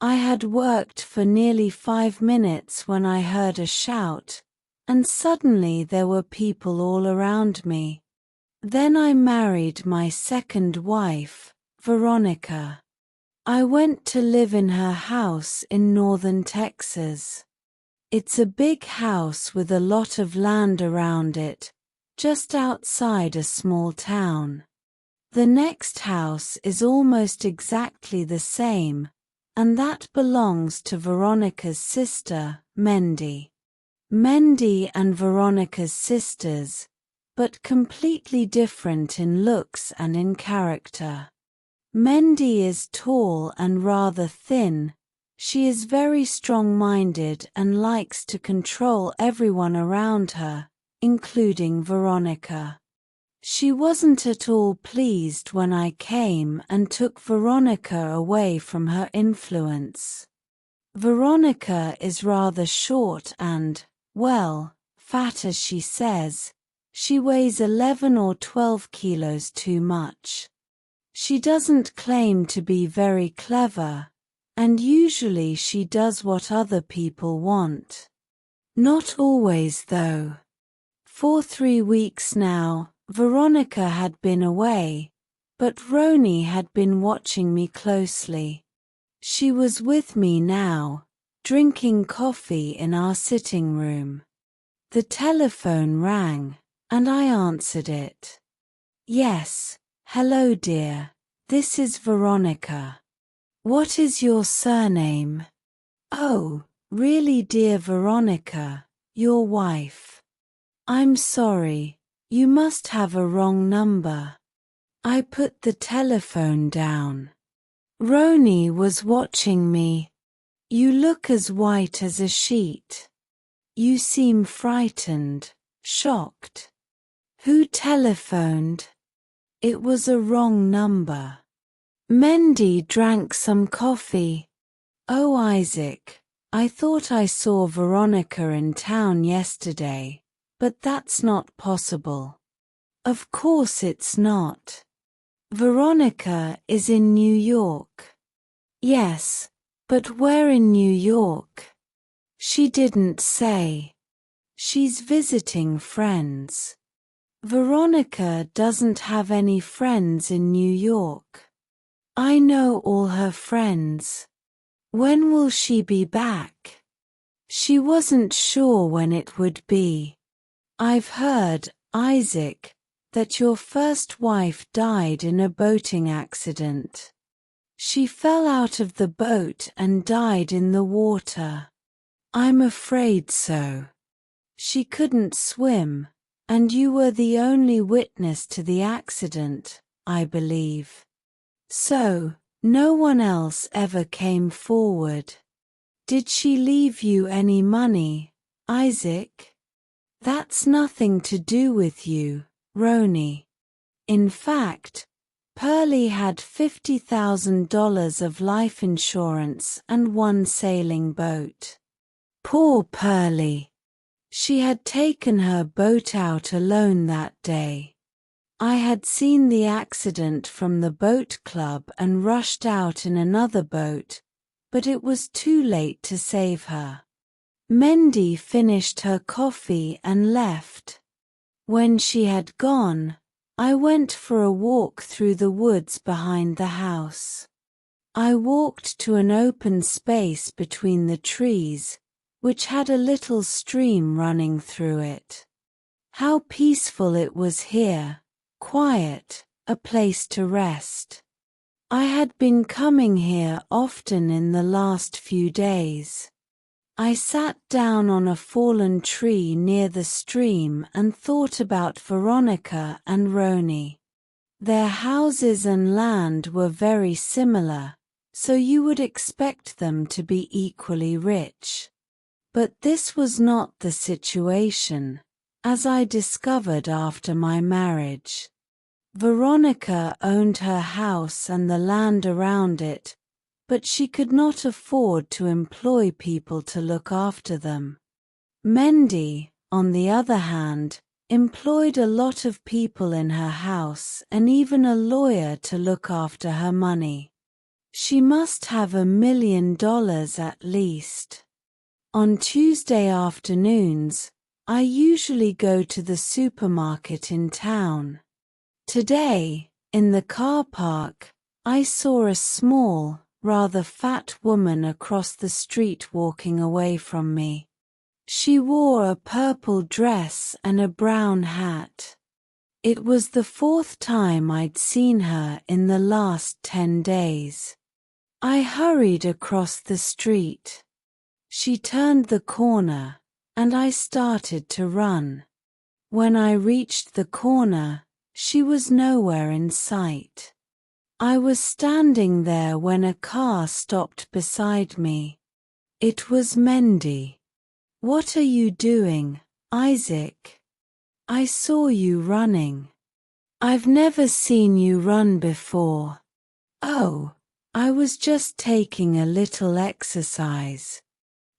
I had worked for nearly 5 minutes when I heard a shout, and suddenly there were people all around me. Then I married my second wife, Veronica. I went to live in her house in northern Texas. It's a big house with a lot of land around it, just outside a small town. The next house is almost exactly the same, and that belongs to Veronica's sister, Mendy. Mendy and Veronica's sisters, but completely different in looks and in character. Mendy is tall and rather thin. She is very strong-minded and likes to control everyone around her, including Veronica. She wasn't at all pleased when I came and took Veronica away from her influence. Veronica is rather short and, well, fat as she says. She weighs 11 or 12 kilos too much. She doesn't claim to be very clever, and usually she does what other people want. Not always though. For 3 weeks now, Veronica had been away, but Roni had been watching me closely. She was with me now, drinking coffee in our sitting room. The telephone rang, and I answered it. Yes, hello dear, this is Veronica. What is your surname? Oh, really dear Veronica, your wife. I'm sorry. You must have a wrong number. I put the telephone down. Roni was watching me. You look as white as a sheet. You seem frightened, shocked. Who telephoned? It was a wrong number. Mendy drank some coffee. Oh Isaac, I thought I saw Veronica in town yesterday. But that's not possible. Of course it's not. Veronica is in New York. Yes, but where in New York? She didn't say. She's visiting friends. Veronica doesn't have any friends in New York. I know all her friends. When will she be back? She wasn't sure when it would be. I've heard, Isaac, that your first wife died in a boating accident. She fell out of the boat and died in the water. I'm afraid so. She couldn't swim, and you were the only witness to the accident, I believe. So, no one else ever came forward. Did she leave you any money, Isaac? That's nothing to do with you, Roni. In fact, Pearlie had $50,000 of life insurance and one sailing boat. Poor Pearlie. She had taken her boat out alone that day. I had seen the accident from the boat club and rushed out in another boat, but it was too late to save her. Mendy finished her coffee and left. When she had gone, I went for a walk through the woods behind the house. I walked to an open space between the trees, which had a little stream running through it. How peaceful it was here, quiet, a place to rest. I had been coming here often in the last few days. I sat down on a fallen tree near the stream and thought about Veronica and Roni. Their houses and land were very similar, so you would expect them to be equally rich. But this was not the situation, as I discovered after my marriage. Veronica owned her house and the land around it, but she could not afford to employ people to look after them. Mendy, on the other hand, employed a lot of people in her house and even a lawyer to look after her money. She must have $1 million at least. On Tuesday afternoons, I usually go to the supermarket in town. Today, in the car park, I saw a small, rather fat woman across the street walking away from me. She wore a purple dress and a brown hat. It was the 4th time I'd seen her in the last 10 days. I hurried across the street. She turned the corner, and I started to run. When I reached the corner, she was nowhere in sight. I was standing there when a car stopped beside me. It was Mendy. "What are you doing, Isaac? I saw you running. I've never seen you run before." "Oh, I was just taking a little exercise."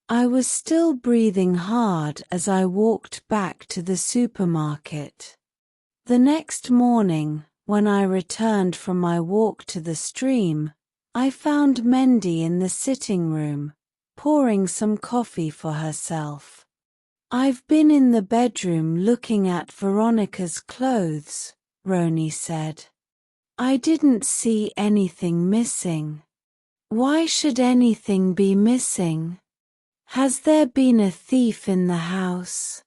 I was still breathing hard as I walked back to the supermarket. The next morning, when I returned from my walk to the stream, I found Mendy in the sitting room, pouring some coffee for herself. "I've been in the bedroom looking at Veronica's clothes," Roni said. "I didn't see anything missing." "Why should anything be missing? Has there been a thief in the house?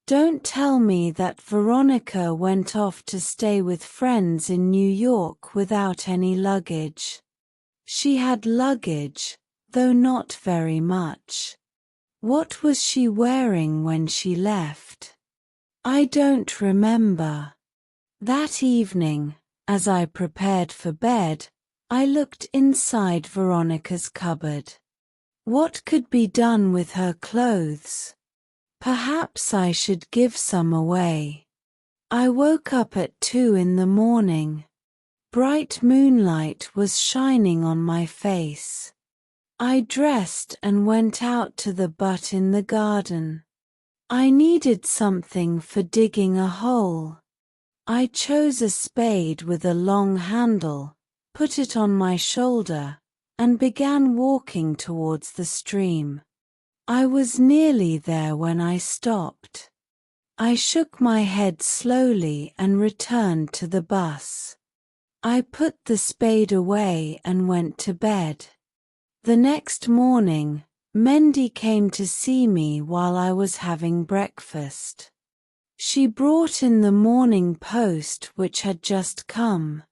Don't tell me that Veronica went off to stay with friends in New York without any luggage." "She had luggage, though not very much." "What was she wearing when she left?" "I don't remember." That evening, as I prepared for bed, I looked inside Veronica's cupboard. What could be done with her clothes? Perhaps I should give some away. I woke up at 2 in the morning. Bright moonlight was shining on my face. I dressed and went out to the butt in the garden. I needed something for digging a hole. I chose a spade with a long handle, put it on my shoulder, and began walking towards the stream. I was nearly there when I stopped. I shook my head slowly and returned to the bus. I put the spade away and went to bed. The next morning, Mendy came to see me while I was having breakfast. She brought in the Morning Post which had just come.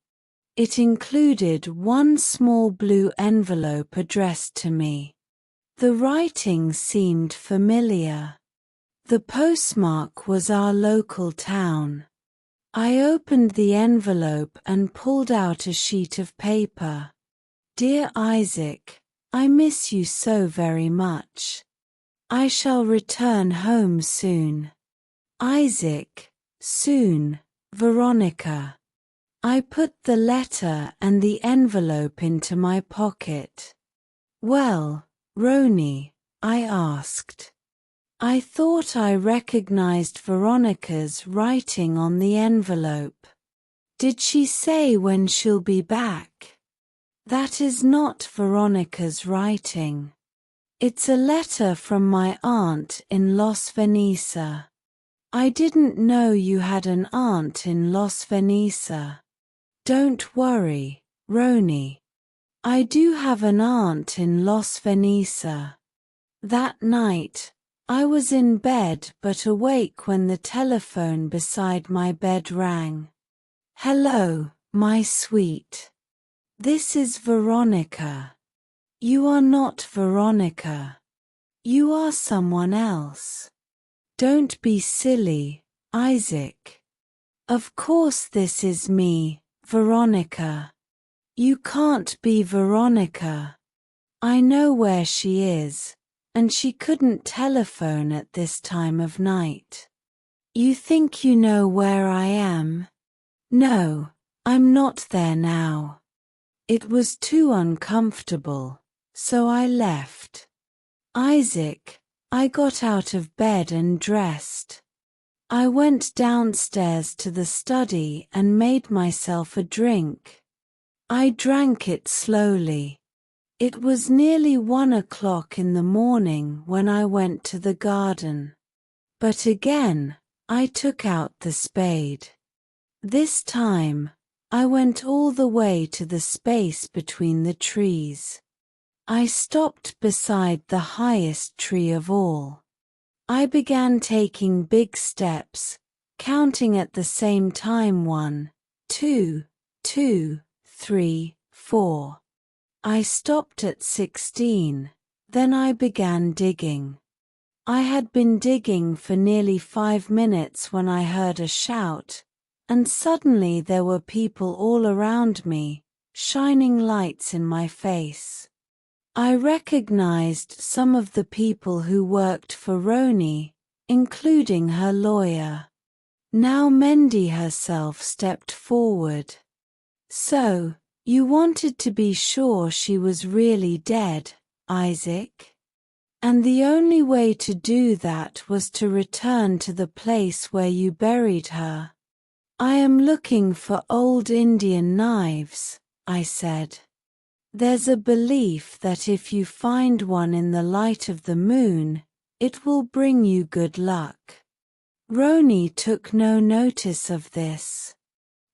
It included one small blue envelope addressed to me. The writing seemed familiar. The postmark was our local town. I opened the envelope and pulled out a sheet of paper. "Dear Isaac, I miss you so very much. I shall return home soon. Isaac, soon, Veronica." I put the letter and the envelope into my pocket. "Well, Roni," I asked. I thought I recognized Veronica's writing on the envelope. "Did she say when she'll be back?" "That is not Veronica's writing. It's a letter from my aunt in Los Venisa." "I didn't know you had an aunt in Los Venisa." "Don't worry, Roni. I do have an aunt in Los Venisa." That night, I was in bed but awake when the telephone beside my bed rang. "Hello, my sweet. This is Veronica." "You are not Veronica. You are someone else." "Don't be silly, Isaac. Of course this is me, Veronica. You can't be Veronica. I know where she is, and she couldn't telephone at this time of night." "You think you know where I am?" "No, I'm not there now." It was too uncomfortable, so I left. "Isaac," I got out of bed and dressed. I went downstairs to the study and made myself a drink. I drank it slowly. It was nearly 1 o'clock in the morning when I went to the garden. But again, I took out the spade. This time, I went all the way to the space between the trees. I stopped beside the highest tree of all. I began taking big steps, counting at the same time 1, 2, 2, 3, 4. I stopped at 16, then I began digging. I had been digging for nearly 5 minutes when I heard a shout, and suddenly there were people all around me, shining lights in my face. I recognized some of the people who worked for Roni, including her lawyer. Now Mendy herself stepped forward. "So, you wanted to be sure she was really dead, Isaac? And the only way to do that was to return to the place where you buried her." "I am looking for old Indian knives," I said. "There's a belief that if you find one in the light of the moon, it will bring you good luck." Roni took no notice of this.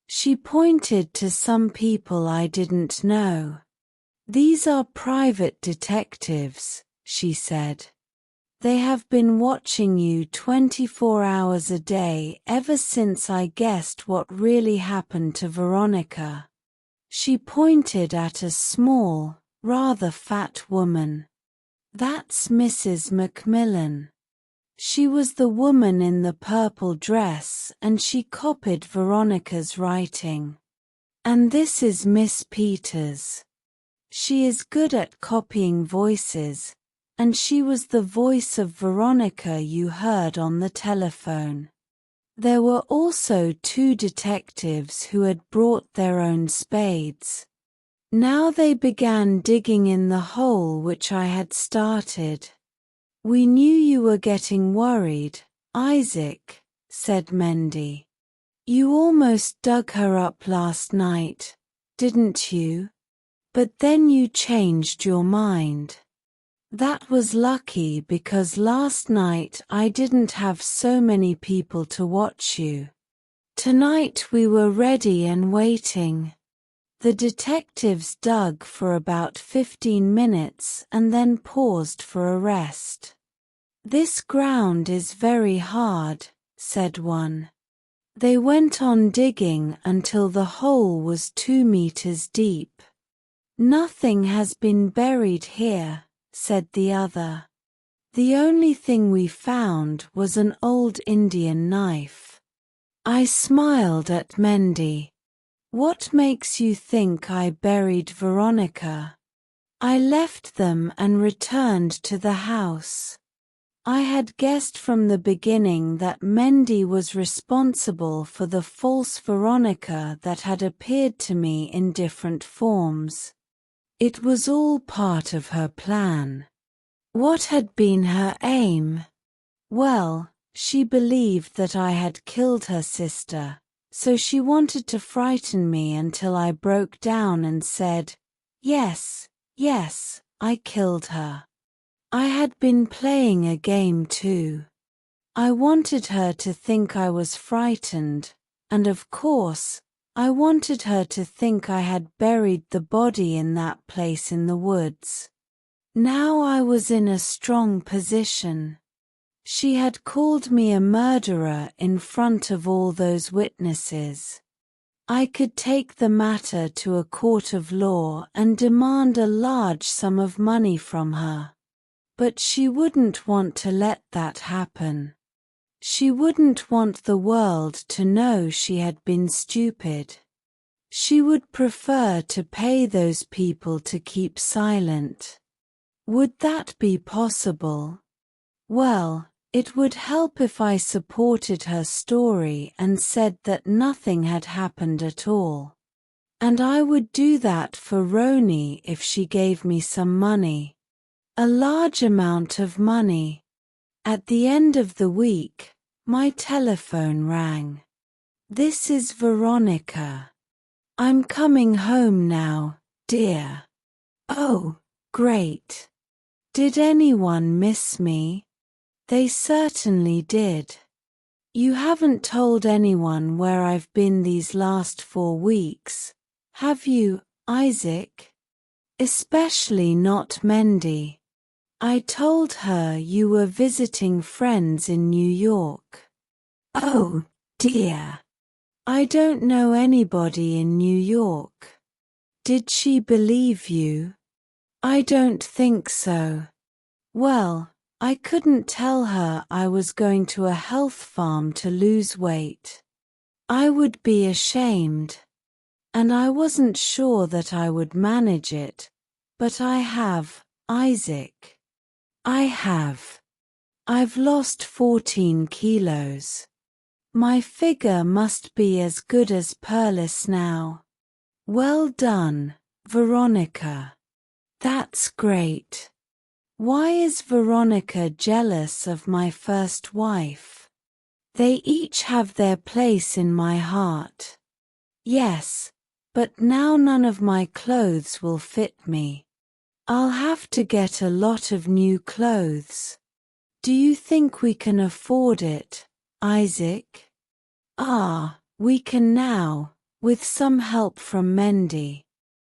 She pointed to some people I didn't know. "These are private detectives," she said. "They have been watching you 24 hours a day ever since I guessed what really happened to Veronica." She pointed at a small, rather fat woman. "That's Mrs. Macmillan. She was the woman in the purple dress and she copied Veronica's writing. And this is Miss Peters. She is good at copying voices, and she was the voice of Veronica you heard on the telephone." There were also 2 detectives who had brought their own spades. Now they began digging in the hole which I had started. "We knew you were getting worried, Isaac," said Mendy. "You almost dug her up last night, didn't you? But then you changed your mind. That was lucky because last night I didn't have so many people to watch you. Tonight we were ready and waiting." The detectives dug for about 15 minutes and then paused for a rest. "This ground is very hard," said one. They went on digging until the hole was 2 meters deep. "Nothing has been buried here," said the other. "The only thing we found was an old Indian knife." I smiled at Mendy. "What makes you think I buried Veronica?" "I left them and returned to the house. I had guessed from the beginning that Mendy was responsible for the false Veronica that had appeared to me in different forms. It was all part of her plan." "What had been her aim?" "Well, she believed that I had killed her sister, so she wanted to frighten me until I broke down and said, 'Yes, yes, I killed her.' I had been playing a game too. I wanted her to think I was frightened, and of course, I wanted her to think I had buried the body in that place in the woods. Now I was in a strong position. She had called me a murderer in front of all those witnesses. I could take the matter to a court of law and demand a large sum of money from her. But she wouldn't want to let that happen. She wouldn't want the world to know she had been stupid. She would prefer to pay those people to keep silent. Would that be possible? Well, it would help if I supported her story and said that nothing had happened at all. And I would do that for Roni if she gave me some money. A large amount of money. At the end of the week, my telephone rang. "This is Veronica." I'm coming home now, dear. Oh, great. Did anyone miss me? They certainly did. You haven't told anyone where I've been these last 4 weeks, have you, Isaac? Especially not Mendy. I told her you were visiting friends in New York. Oh, dear. I don't know anybody in New York. Did she believe you? I don't think so. Well, I couldn't tell her I was going to a health farm to lose weight. I would be ashamed. And I wasn't sure that I would manage it, but I have, Isaac. I have. I've lost 14 kilos. My figure must be as good as Perlis now. Well done, Veronica. That's great. Why is Veronica jealous of my first wife? They each have their place in my heart. Yes, but now none of my clothes will fit me. I'll have to get a lot of new clothes. Do you think we can afford it, Isaac? We can now, with some help from Mendy.